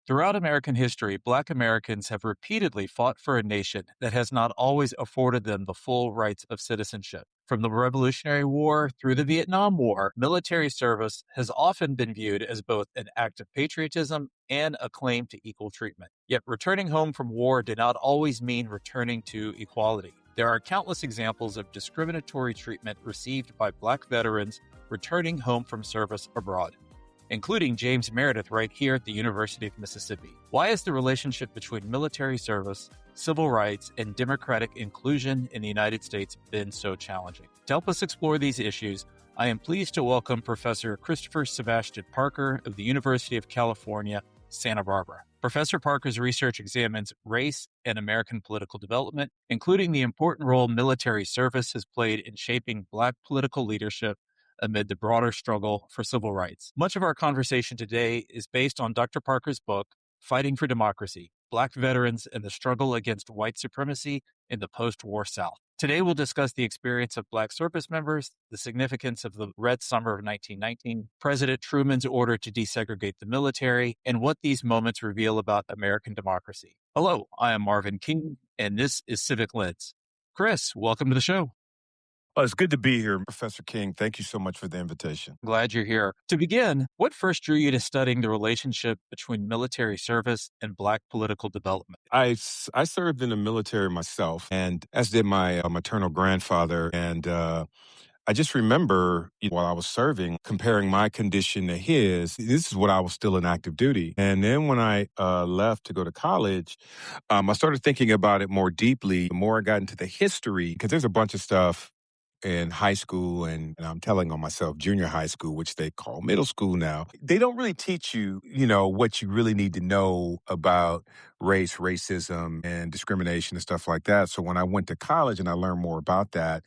Throughout American history, Black Americans have repeatedly fought for a nation that has not always afforded them the full rights of citizenship. From the Revolutionary War through the Vietnam War, military service has often been viewed as both an act of patriotism and a claim to equal treatment. Yet returning home from war did not always mean returning to equality. There are countless examples of discriminatory treatment received by Black veterans returning home from service abroad, including James Meredith right here at the University of Mississippi. Why has the relationship between military service, civil rights, and democratic inclusion in the United States been so challenging? To help us explore these issues, I am pleased to welcome Professor Christopher Sebastian Parker of the University of California, Santa Barbara. Professor Parker's research examines race and American political development, including the important role military service has played in shaping Black political leadership amid the broader struggle for civil rights. Much of our conversation today is based on Dr. Parker's book, Fighting for Democracy: Black Veterans and the Struggle Against White Supremacy in the Post-War South. Today, we'll discuss the experience of Black service members, the significance of the Red Summer of 1919, President Truman's order to desegregate the military, and what these moments reveal about American democracy. Hello, I am Marvin King, and this is Civic Lens. Chris, welcome to the show. It's good to be here, Professor King. Thank you so much for the invitation. Glad you're here. To begin, what first drew you to studying the relationship between military service and Black political development? I served in the military myself, and as did my maternal grandfather. And I just remember while I was serving, comparing my condition to his. This is when I was still in active duty. And then when I left to go to college, I started thinking about it more deeply. The more I got into the history, because there's a bunch of stuff in high school and I'm telling on myself, junior high school, which they call middle school now. They don't really teach you, what you really need to know about race, racism, and discrimination and stuff like that. So when I went to college and I learned more about that,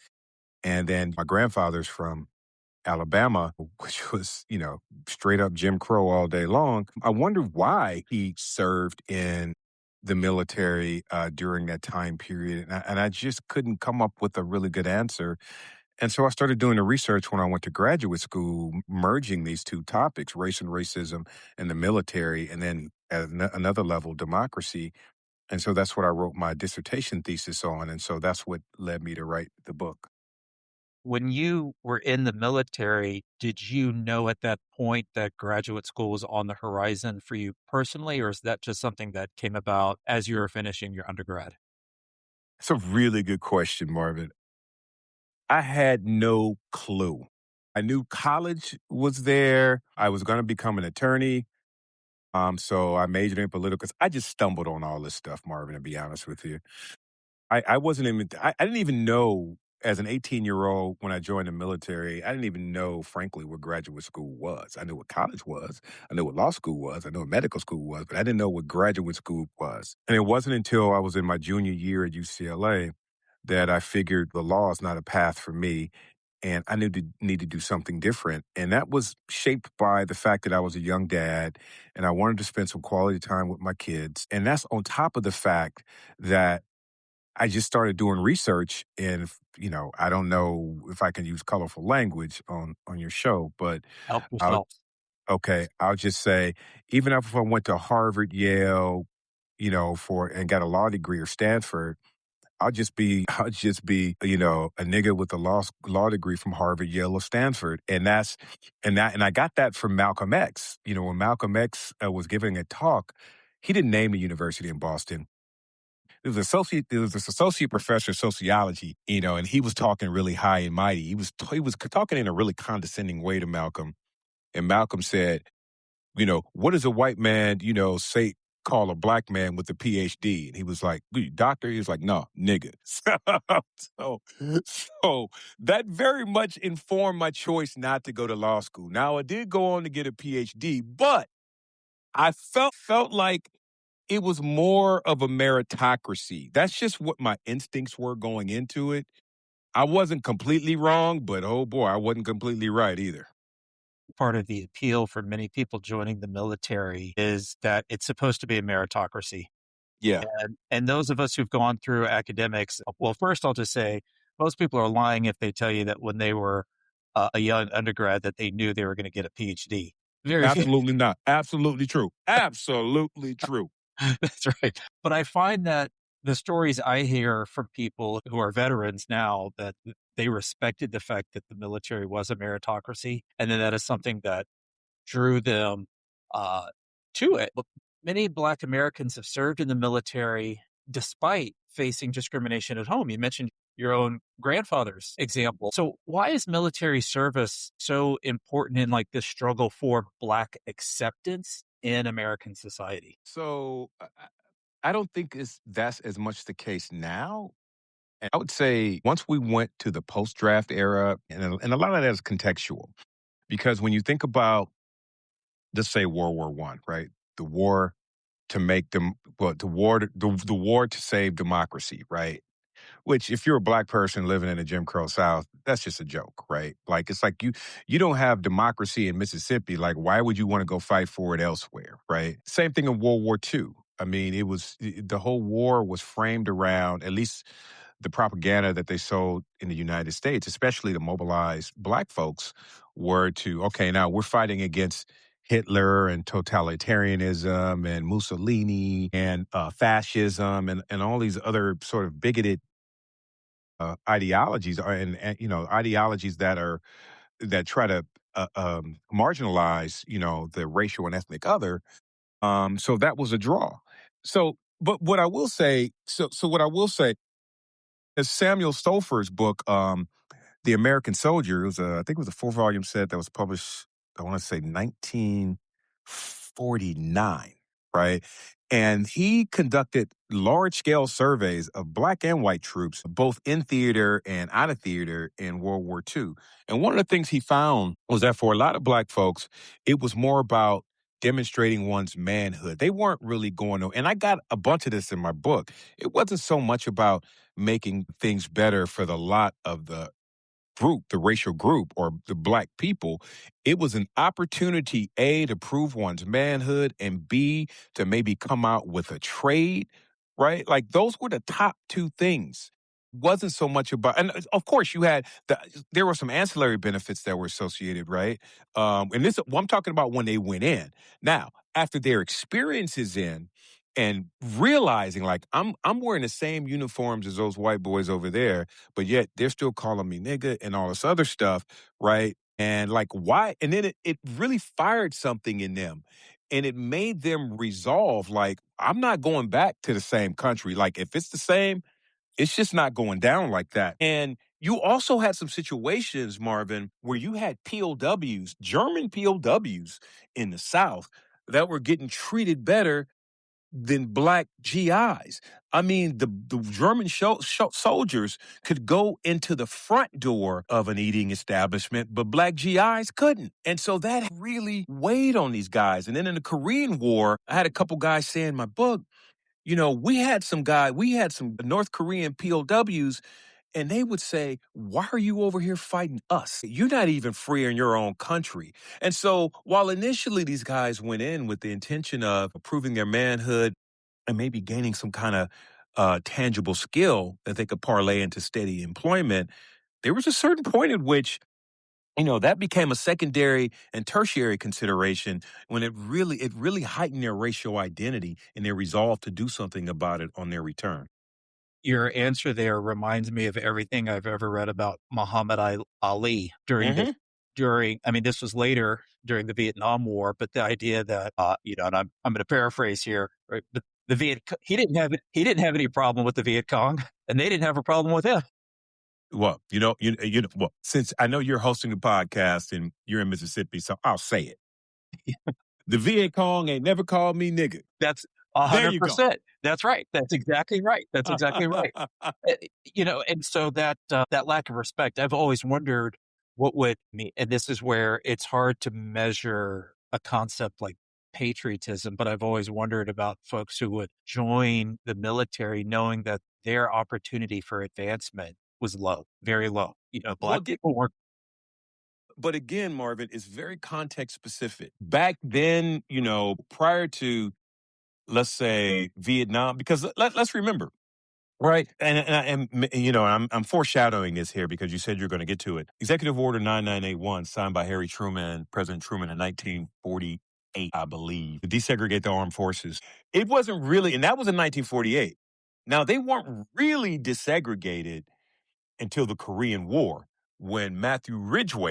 and then my grandfather's from Alabama, which was, straight up Jim Crow all day long. I wondered why he served in the military during that time period. And I just couldn't come up with a really good answer. And so I started doing the research when I went to graduate school, merging these two topics, race and racism and the military, and then at another level, democracy. And so that's what I wrote my dissertation thesis on. And so that's what led me to write the book. When you were in the military, did you know at that point that graduate school was on the horizon for you personally, or is that just something that came about as you were finishing your undergrad? It's a really good question, Marvin. I had no clue. I knew college was there. I was going to become an attorney. So I majored in political. I just stumbled on all this stuff, Marvin, to be honest with you. I wasn't even, I didn't even know as an 18-year-old when I joined the military, I didn't even know, frankly, what graduate school was. I knew what college was. I knew what law school was. I knew what medical school was, but I didn't know what graduate school was. And it wasn't until I was in my junior year at UCLA that I figured the law is not a path for me. And I need to do something different. And that was shaped by the fact that I was a young dad and I wanted to spend some quality time with my kids. And that's on top of the fact that I just started doing research and, I don't know if I can use colorful language on your show, but Help I'll, yourself. okay, I'll just say, even if I went to Harvard, Yale, and got a law degree or Stanford, I'll just be, a nigga with a law degree from Harvard, Yale, or Stanford. And I got that from Malcolm X. When Malcolm X was giving a talk, he didn't name a university in Boston. It was this associate professor of sociology, and he was talking really high and mighty. He was talking in a really condescending way to Malcolm. And Malcolm said, what does a white man, call a black man with a PhD? And he was like, doctor? He was like, no, nigga. So, so that very much informed my choice not to go to law school. Now, I did go on to get a PhD, but I felt like it was more of a meritocracy. That's just what my instincts were going into it. I wasn't completely wrong, but oh boy, I wasn't completely right either. Part of the appeal for many people joining the military is that it's supposed to be a meritocracy. Yeah. And those of us who've gone through academics, well, first I'll just say most people are lying if they tell you that when they were a young undergrad that they knew they were going to get a PhD. Very few. Absolutely not. Absolutely true. Absolutely true. That's right. But I find that the stories I hear from people who are veterans now that they respected the fact that the military was a meritocracy, and then that is something that drew them uh, to it. But many Black Americans have served in the military despite facing discrimination at home. You mentioned your own grandfather's example. So why is military service so important in like this struggle for Black acceptance in American society? So I don't think that's as much the case now. And I would say once we went to the post draft era, and a lot of that is contextual, because when you think about, let's say, World War I, right? The war to make them, well, the war to save democracy, right? Which, if you're a black person living in a Jim Crow South, that's just a joke, right? Like it's like you don't have democracy in Mississippi. Like, why would you want to go fight for it elsewhere, right? Same thing in World War II. I mean, the whole war was framed around, at least the propaganda that they sold in the United States, especially to mobilize black folks, were to, okay, now we're fighting against Hitler and totalitarianism and Mussolini and fascism and all these other sort of bigoted ideologies are and ideologies that try to marginalize the racial and ethnic other. So that was a draw. So, but what I will say, what I will say is Samuel Stolfer's book, The American Soldier. It was I think it was a 4 volume set that was published. I want to say 1949, right? And he conducted large scale surveys of black and white troops, both in theater and out of theater in World War II. And one of the things he found was that for a lot of black folks, it was more about demonstrating one's manhood. They weren't really going to, and I got a bunch of this in my book. It wasn't so much about making things better for the lot of the group, the racial group, or the black people. It was an opportunity, A, to prove one's manhood, and B, to maybe come out with a trade, right? Like those were the top two things. Wasn't so much about, and of course, there were some ancillary benefits that were associated, right? And well, I'm talking about when they went in. Now, after their experiences in, and realizing like I'm wearing the same uniforms as those white boys over there, but yet they're still calling me nigga and all this other stuff, right? And like, why? And then it really fired something in them. And it made them resolve, like, I'm not going back to the same country. Like, if it's the same, it's just not going down like that. And you also had some situations, Marvin, where you had POWs, German POWs in the South that were getting treated better than black GIs. I mean, the German soldiers could go into the front door of an eating establishment, but black GIs couldn't. And so that really weighed on these guys. And then in the Korean War, I had a couple guys say in my book, we had some North Korean POWs, and they would say, why are you over here fighting us? You're not even free in your own country. And so while initially these guys went in with the intention of proving their manhood and maybe gaining some kind of tangible skill that they could parlay into steady employment, there was a certain point at which that became a secondary and tertiary consideration when it really heightened their racial identity and their resolve to do something about it on their return. Your answer there reminds me of everything I've ever read about Muhammad Ali Hmm. I mean, this was later during the Vietnam War, but the idea that, and I'm going to paraphrase here, right? But he didn't have any problem with the Viet Cong, and they didn't have a problem with him. Well, well, since I know you're hosting a podcast and you're in Mississippi, so I'll say it. The Viet Cong ain't never called me nigga. That's There you go. 100%. That's right. That's exactly right. That's exactly right. And so that lack of respect, I've always wondered what would me, and this is where it's hard to measure a concept like patriotism, but I've always wondered about folks who would join the military knowing that their opportunity for advancement was low, very low. Well, Black people weren't. but again, Marvin, it's very context specific. Back then, prior to, let's say, Vietnam, because let's remember, Right. I'm foreshadowing this here because you said you're going to get to it. Executive Order 9981, signed by President Truman in 1948, I believe, to desegregate the armed forces. It wasn't really, and that was in 1948. Now, they weren't really desegregated until the Korean War, when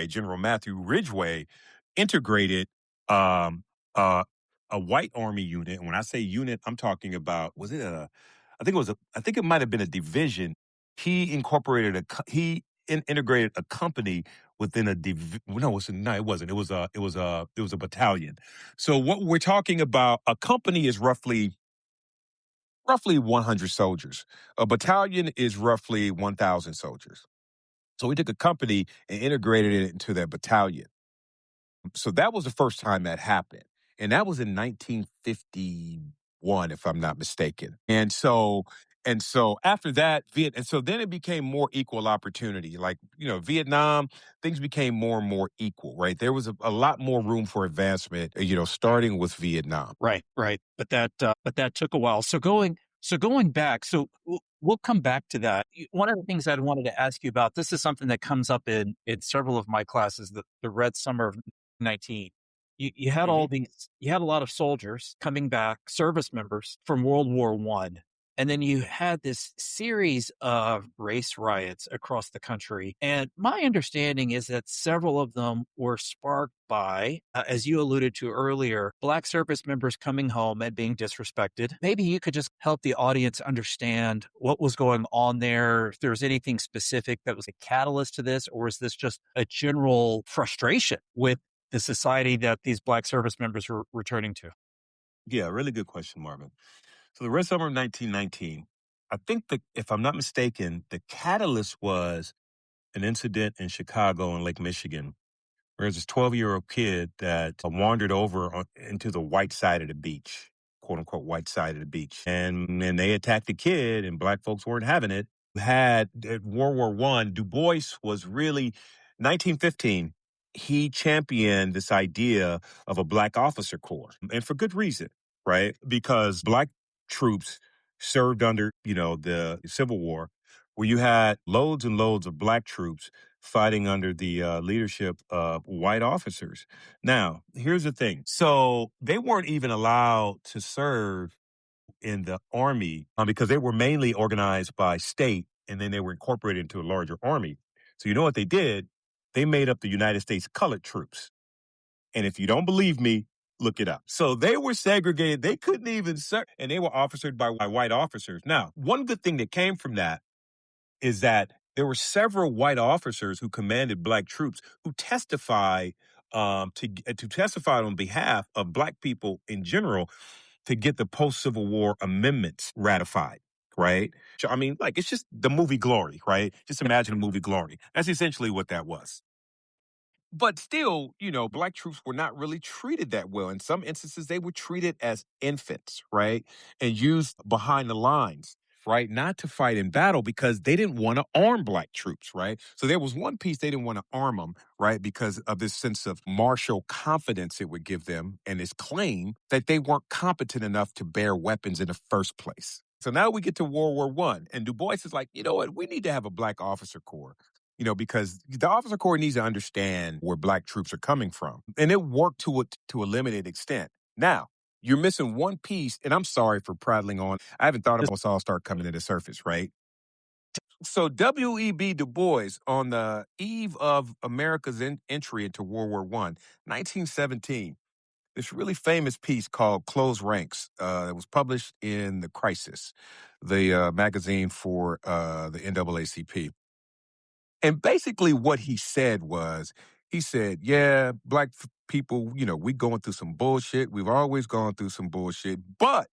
General Matthew Ridgway, integrated um, uh, a white army unit. And when I say unit, I'm talking about, I think it might have been a division. He incorporated integrated a company within a no, it wasn't. It was a battalion. So what we're talking about, a company is roughly 100 soldiers. A battalion is roughly 1,000 soldiers. So we took a company and integrated it into their battalion. So that was the first time that happened. And that was in 1951, if I'm not mistaken. And so after that, and so then it became more equal opportunity. Like, Vietnam, things became more and more equal, right? There was a lot more room for advancement, starting with Vietnam. Right, right. But that took a while. So going back, we'll come back to that. One of the things I wanted to ask you about, this is something that comes up in several of my classes, the Red Summer of 19. You had Hmm. you had a lot of soldiers coming back, service members from World War One. And then you had this series of race riots across the country. And my understanding is that several of them were sparked by, as you alluded to earlier, Black service members coming home and being disrespected. Maybe you could just help the audience understand what was going on there, if there was anything specific that was a catalyst to this, or is this just a general frustration with the society that these Black service members were returning to? Yeah, really good question, Marvin. So the Red Summer of 1919, I think that, if I'm not mistaken, the catalyst was an incident in Chicago and Lake Michigan, where there's this 12-year-old kid that wandered over into the white side of the beach, quote unquote, white side of the beach. And then they attacked the kid, and Black folks weren't having it. Had at World War One, Du Bois was really 1915. He championed this idea of a Black officer corps, and for good reason, right? Because Black troops served under, the Civil War, where you had loads and loads of Black troops fighting under the leadership of white officers. Now, here's the thing. So they weren't even allowed to serve in the army, because they were mainly organized by state, and then they were incorporated into a larger army. So you know what they did? They made up the United States Colored Troops. And if you don't believe me, look it up. So they were segregated. They couldn't even serve, and they were officered by white officers. Now, one good thing that came from that is that there were several white officers who commanded Black troops who testified, to testify on behalf of Black people in general, to get the post Civil War amendments ratified. Right? So, I mean, like, it's just the movie Glory, right? Just imagine the movie Glory. That's essentially what that was. But still, Black troops were not really treated that well. In some instances, they were treated as infants, right? And used behind the lines, right? Not to fight in battle, because they didn't want to arm Black troops, right? So there was one piece, they didn't want to arm them, right? Because of this sense of martial confidence it would give them, and this claim that they weren't competent enough to bear weapons in the first place. So now we get to World War One, and Du Bois is like, you know what? We need to have a Black officer corps, because the officer corps needs to understand where Black troops are coming from. And it worked to a limited extent. Now, you're missing one piece, and I'm sorry for prattling on. I haven't thought about this all start coming to the surface, right? So W.E.B. Du Bois, on the eve of America's entry into World War One, 1917, this really famous piece called Close Ranks, that was published in The Crisis, the magazine for the NAACP. And basically what he said was, he said, yeah, Black people, we going through some bullshit. We've always gone through some bullshit. But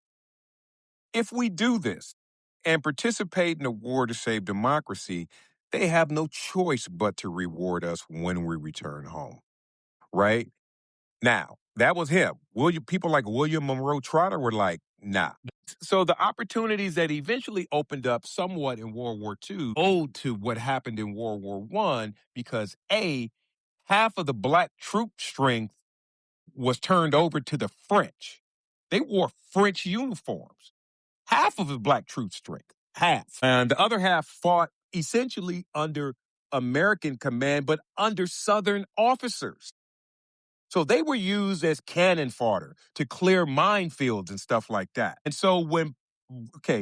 if we do this and participate in a war to save democracy, they have no choice but to reward us when we return home. Right? Now, that was him. People like William Monroe Trotter were like, nah. So the opportunities that eventually opened up somewhat in World War II owed to what happened in World War One, because half of the Black troop strength was turned over to the French. They wore French uniforms. Half of the Black troop strength. half. And the other half fought essentially under American command, but under Southern officers. So they were used as cannon fodder to clear minefields and stuff like that. And so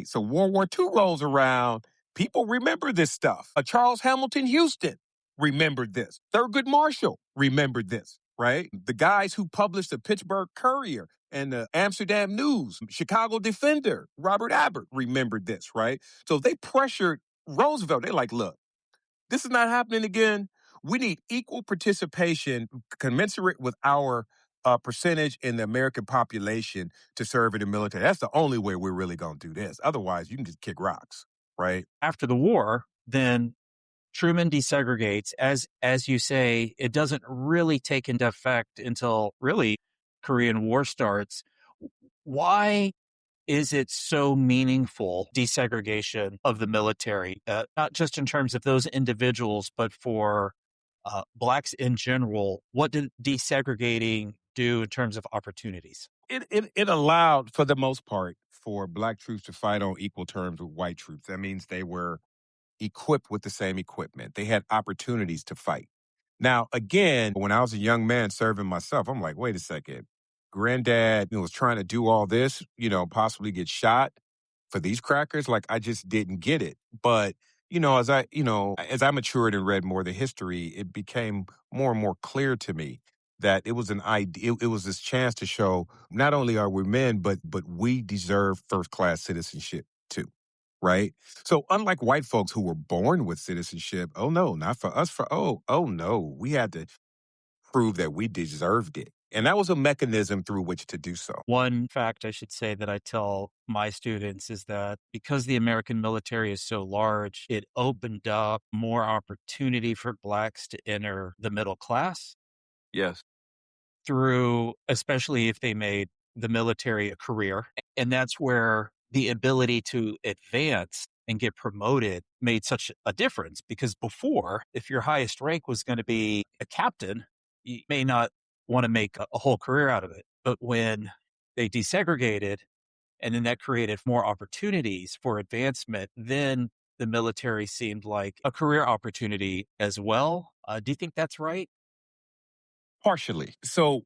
so World War II rolls around, people remember this stuff. Charles Hamilton Houston remembered this. Thurgood Marshall remembered this, right? The guys who published the Pittsburgh Courier and the Amsterdam News, Chicago Defender, Robert Abbott remembered this, right? So they pressured Roosevelt. They're like, look, this is not happening again. We need equal participation commensurate with our percentage in the American population to serve in the military. That's the only way we're really going to do this. Otherwise, you can just kick rocks, right? After the war, then Truman desegregates. As you say, it doesn't really take into effect until really Korean War starts. Why is it so meaningful, desegregation of the military, not just in terms of those individuals, but for Blacks in general? What did desegregating do in terms of opportunities? It allowed, for the most part, for Black troops to fight on equal terms with white troops. That means they were equipped with the same equipment. They had opportunities to fight. Now, again, when I was a young man serving myself, I'm like, wait a second. Granddad, was trying to do all this, possibly get shot for these crackers. Like, I just didn't get it. But, as I matured and read more of the history, it became more and more clear to me that it was an idea. It was this chance to show not only are we men, but we deserve first class citizenship too, right? So unlike white folks who were born with citizenship, oh no, not for us. Oh no, we had to prove that we deserved it, and that was a mechanism through which to do so. One fact I should say that I tell my students is that because the American military is so large, it opened up more opportunity for Blacks to enter the middle class Yes. through, especially if they made the military a career. And that's where the ability to advance and get promoted made such a difference. Because before, if your highest rank was going to be a captain, you may not want to make a whole career out of it. But when they desegregated and then that created more opportunities for advancement, then the military seemed like a career opportunity as well. Do you think that's right? Partially. So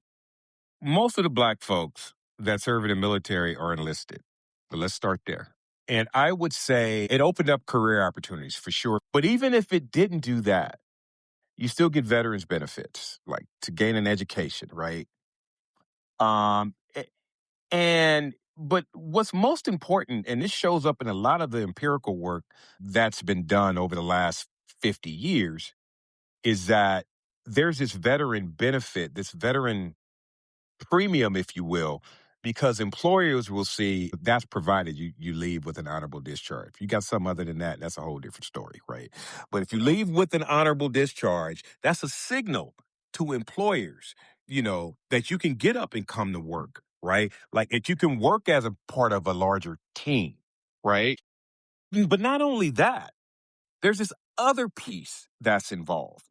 most of the Black folks that serve in the military are enlisted. But let's start there. And I would say it opened up career opportunities for sure. But even if it didn't do that, you still get veterans benefits, like to gain an education, right? Um, a- but what's most important, and this shows up in a lot of the empirical work that's been done over the last 50 years, is that there's this veteran benefit, this veteran premium, if you will, because employers will see that's provided you leave with an honorable discharge. If you got something other than that, that's a whole different story, right? But if you leave with an honorable discharge, that's a signal to employers, that you can get up and come to work, right? Like that you can work as a part of a larger team, right? But not only that, there's this other piece that's involved.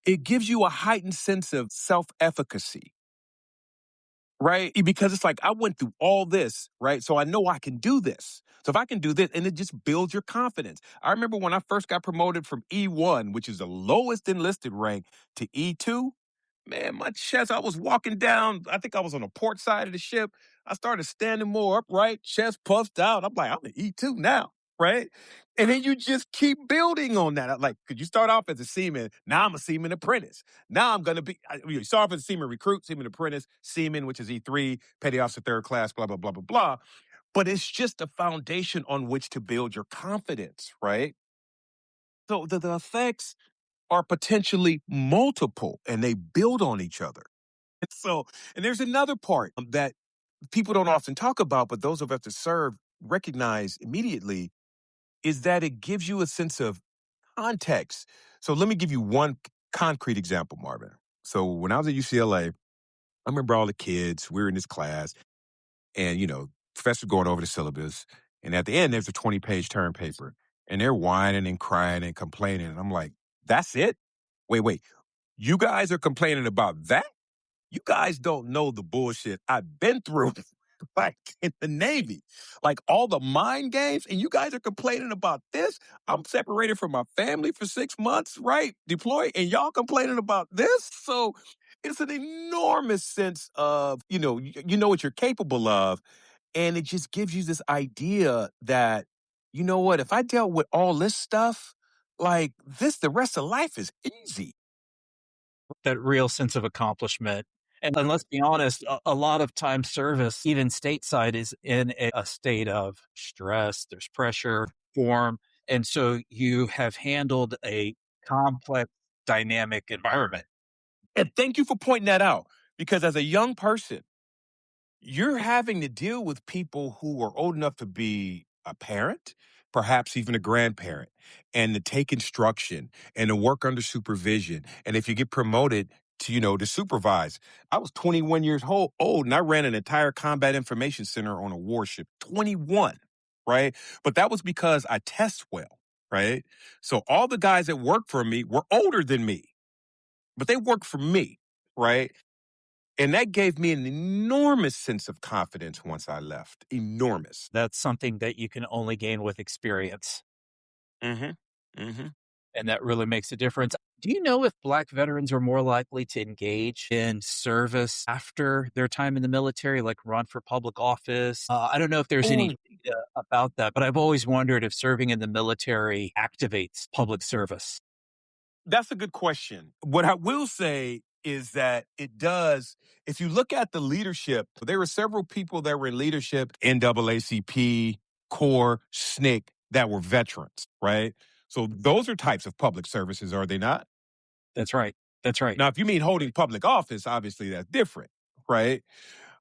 It gives you a heightened sense of self efficacy, right? Because it's like, I went through all this, right? So I know I can do this. So if I can do this, and it just builds your confidence. I remember when I first got promoted from E1, which is the lowest enlisted rank, to E2, man, my chest, I was walking down, I think I was on the port side of the ship. I started standing more upright, chest puffed out. I'm like, I'm an E2 now, right? And then you just keep building on that. Like, could you start off as a seaman? Now I'm a seaman apprentice. Now I'm going to be, you start off as a seaman recruit, seaman apprentice, seaman, which is E3, petty officer third class, blah, blah, blah, blah, blah. But it's just a foundation on which to build your confidence, right? So the effects are potentially multiple and they build on each other. So, and there's another part that people don't often talk about, but those of us that serve recognize immediately is that it gives you a sense of context. So let me give you one concrete example, Marvin. So when I was at UCLA, I remember all the kids, we were in this class and, professor going over the syllabus. And at the end, there's a 20-page term paper and they're whining and crying and complaining. And I'm like, that's it? Wait. You guys are complaining about that? You guys don't know the bullshit I've been through. like in the Navy, like all the mind games, and you guys are complaining about this. I'm separated from my family for 6 months, right? Deployed, and y'all complaining about this. So it's an enormous sense of, you know what you're capable of. And it just gives you this idea that, you know what, if I dealt with all this stuff, like this, the rest of life is easy. That real sense of accomplishment. And let's be honest, a lot of time service, even stateside, is in a state of stress. There's pressure, form. And so you have handled a complex, dynamic environment. And thank you for pointing that out because as a young person, you're having to deal with people who are old enough to be a parent, perhaps even a grandparent, and to take instruction and to work under supervision. And if you get promoted to, to supervise. I was 21 years old and I ran an entire combat information center on a warship. 21, right? But that was because I test well, right? So all the guys that worked for me were older than me, but they worked for me, right? And that gave me an enormous sense of confidence once I left. Enormous. That's something that you can only gain with experience. Mhm. Mhm. And that really makes a difference. Do you know if Black veterans are more likely to engage in service after their time in the military, like run for public office? I don't know if there's any Oh, data about that, but I've always wondered if serving in the military activates public service. that's a good question. What I will say is that it does. If you look at the leadership, there were several people that were in leadership, NAACP, Corps, SNCC, that were veterans, right? So those are types of public services, are they not? That's right. That's right. Now, if you mean holding public office, obviously that's different, right?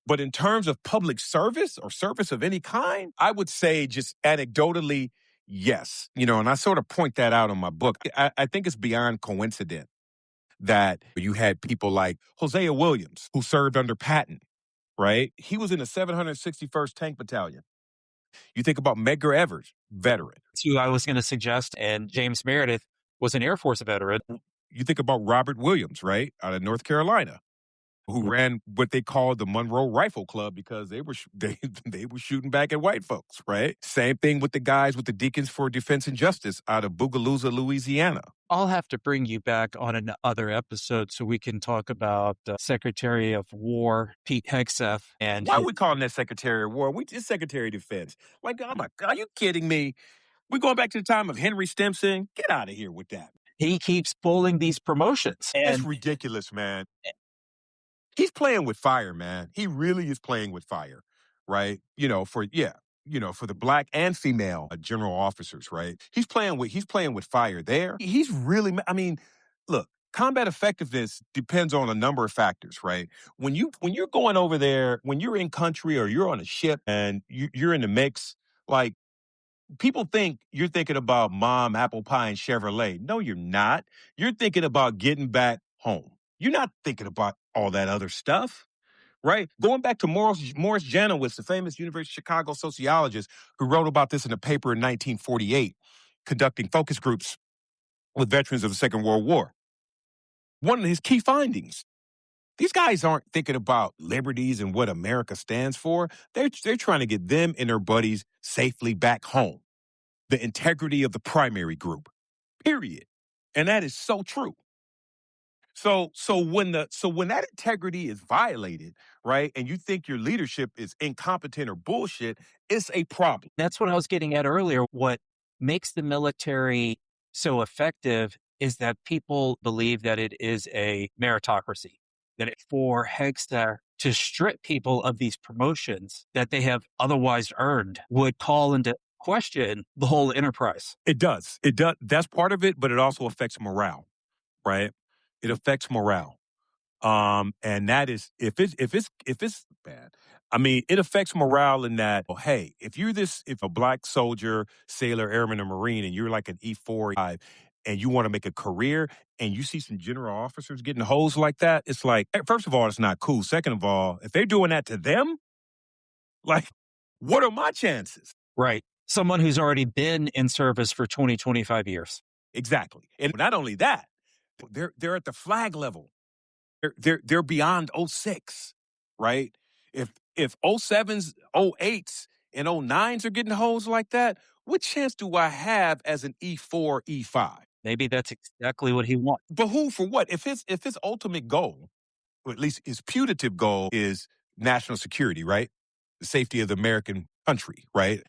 But in terms of public service or service of any kind, I would say just anecdotally, yes. And I sort of point that out in my book. I think it's beyond coincidence that you had people like Hosea Williams, who served under Patton, right? He was in the 761st Tank Battalion. You think about Medgar Evers, veteran. That's who I was going to suggest. And James Meredith was an Air Force veteran. You think about Robert Williams, right, out of North Carolina, who ran what they called the Monroe Rifle Club because they were they were shooting back at white folks, right? Same thing with the guys with the Deacons for Defense and Justice out of Bogalusa, Louisiana. I'll have to bring you back on another episode so we can talk about Secretary of War Pete Hegseth and Why are we calling that Secretary of War? We just Secretary of Defense. Like, oh my God, are you kidding me? We're going back to the time of Henry Stimson. Get out of here with that. he keeps pulling these promotions. It's And ridiculous, man. He's playing with fire, man. He really is playing with fire, right? For the black and female general officers, right? He's playing with fire there. He's really, I mean, look, combat effectiveness depends on a number of factors, right? When you're going over there, when you're in country or you're on a ship and you're in the mix, like people think you're thinking about mom, apple pie, and Chevrolet. No, you're not. You're thinking about getting back home. You're not thinking about all that other stuff, right? Going back to Morris Janowitz, the famous University of Chicago sociologist who wrote about this in a paper in 1948, conducting focus groups with veterans of the Second World War. One of his key findings, these guys aren't thinking about liberties and what America stands for. They're trying to get them and their buddies safely back home. The integrity of the primary group, period. And that is so true. So when that integrity is violated, right, and you think your leadership is incompetent or bullshit, it's a problem. that's what I was getting at earlier. What makes the military so effective is that people believe that it is a meritocracy, that for Hegseth to strip people of these promotions that they have otherwise earned would call into question the whole enterprise. It does. It does. That's part of it, but it also affects morale, right? It affects morale. And that is if it's bad. I mean, it affects morale in that, well, hey, if a black soldier, sailor, airman, or marine, and you're like an E4 and you want to make a career and you see some general officers getting hosed like that, it's like, first of all, it's not cool. Second of all, if they're doing that to them, like, what are my chances? Right. Someone who's already been in service for 20, 25 years. Exactly. And not only that, they're at the flag level. They're beyond '06, right? If If '07s, '08s, and '09s are getting hosed like that, what chance do I have as an E4, E5? Maybe that's exactly what he wants. But who for what? If his ultimate goal, or at least his putative goal, is national security, right? The safety of the American country, right?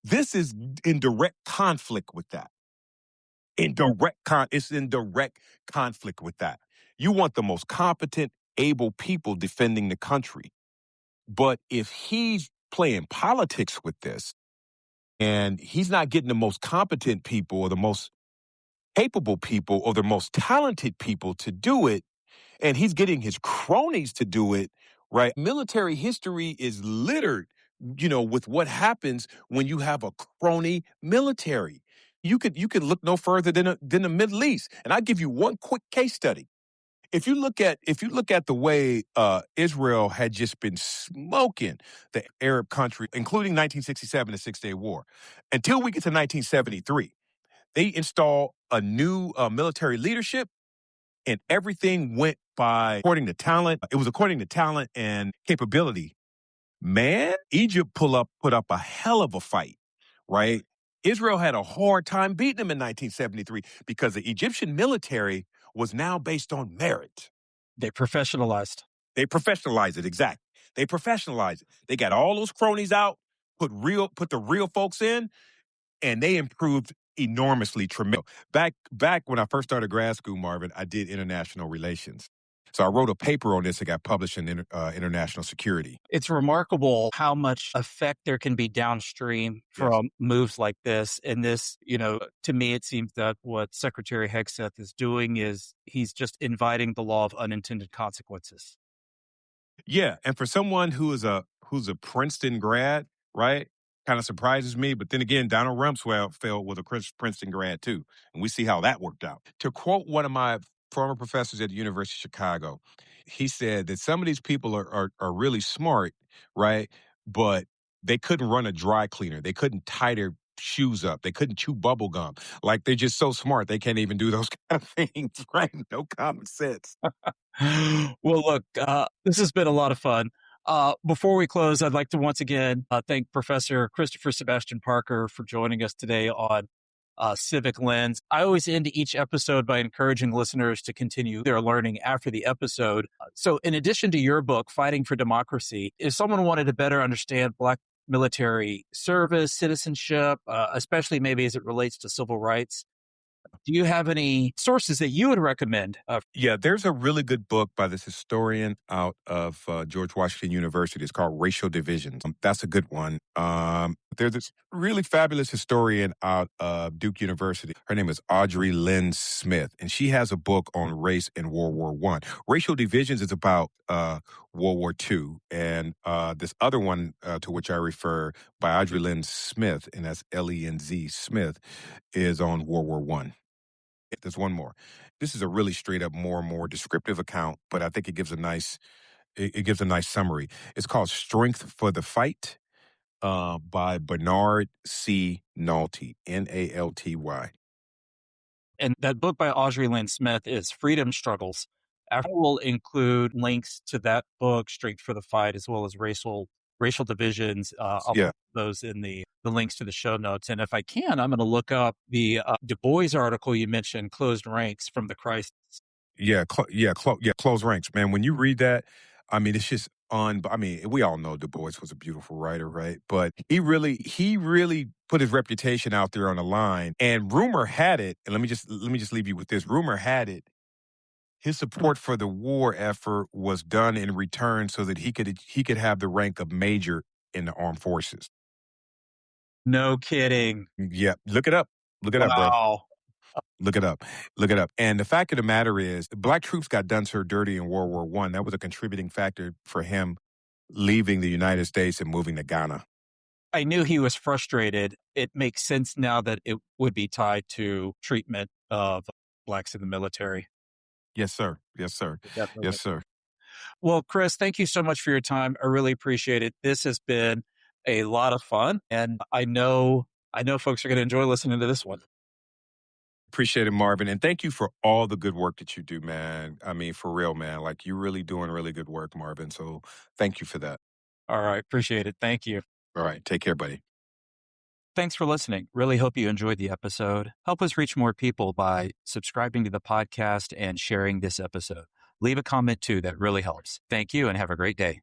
This is in direct conflict with that. It's in direct conflict with that. You want the most competent, able people defending the country. But if he's playing politics with this and he's not getting the most competent people or the most capable people or the most talented people to do it, and he's getting his cronies to do it, right? Military history is littered, with what happens when you have a crony military. You could look no further than the Middle East, and I'll give you one quick case study. If you look at the way Israel had just been smoking the Arab country, including 1967, the Six Day War, until we get to 1973, they install a new military leadership, and everything went by according to talent. It was according to talent and capability. Man, Egypt put up a hell of a fight, right? Israel had a hard time beating them in 1973 because the Egyptian military was now based on merit. They professionalized. They professionalize it, exactly. They professionalize it. They got all those cronies out, put the real folks in, and they improved enormously. Tremendous. Back when I first started grad school, Marvin, I did international relations. So I wrote a paper on this that got published in International Security. It's remarkable how much effect there can be downstream Yes. from moves like this. And this, to me, it seems that what Secretary Hegseth is doing is he's just inviting the law of unintended consequences. Yeah, and for someone who's a Princeton grad, right? Kind of surprises me. But then again, Donald Rumsfeld was a Princeton grad too, and we see how that worked out. To quote one of my former professors at the University of Chicago, he said that some of these people are really smart, right? But they couldn't run a dry cleaner. They couldn't tie their shoes up. They couldn't chew bubble gum. Like they're just so smart they can't even do those kind of things, right? No common sense. Well, look, this has been a lot of fun. Before we close, I'd like to once again thank Professor Christopher Sebastian Parker for joining us today on Civic Lens. I always end each episode by encouraging listeners to continue their learning after the episode. So, in addition to your book, Fighting for Democracy, if someone wanted to better understand Black military service, citizenship, especially maybe as it relates to civil rights, do you have any sources that you would recommend? Yeah, there's a really good book by this historian out of George Washington University. It's called Racial Divisions. That's a good one. There's this really fabulous historian out of Duke University. Her name is Audrey Lynn Smith, and she has a book on race in World War I. Racial Divisions is about World War II, and this other one to which I refer by Audrey Lynn Smith, and that's Lenz Smith, is on World War I. There's one more. This is a really straight up more descriptive account, but I think it gives a nice summary. It's called Strength for the Fight by Bernard C. Nalty, Nalty. And that book by Audrey Lynn Smith is Freedom Struggles. I will include links to that book, Strength for the Fight, as well as Racial Divisions. I'll Yeah, put those in the links to the show notes. And if I can, I'm going to look up the Du Bois article you mentioned, Closed Ranks from the Crisis. close ranks, man. When you read that, I mean, it's just on. I mean, we all know Du Bois was a beautiful writer, right? But he really put his reputation out there on the line. And rumor had it, and let me just leave you with this. Rumor had it, his support for the war effort was done in return so that he could have the rank of major in the armed forces. No kidding. Yeah, look it up. Look it up, bro. Wow. Look it up. Look it up. And the fact of the matter is, black troops got done so dirty in World War I. That was a contributing factor for him leaving the United States and moving to Ghana. I knew he was frustrated. It makes sense now that it would be tied to treatment of blacks in the military. Yes, sir. Yes, sir. Yes, sir. Well, Chris, thank you so much for your time. I really appreciate it. This has been a lot of fun, and I know folks are going to enjoy listening to this one. Appreciate it, Marvin. And thank you for all the good work that you do, man. I mean, for real, man. Like, you're really doing really good work, Marvin. So thank you for that. All right. Appreciate it. Thank you. All right. Take care, buddy. Thanks for listening. Really hope you enjoyed the episode. Help us reach more people by subscribing to the podcast and sharing this episode. Leave a comment too. That really helps. Thank you and have a great day.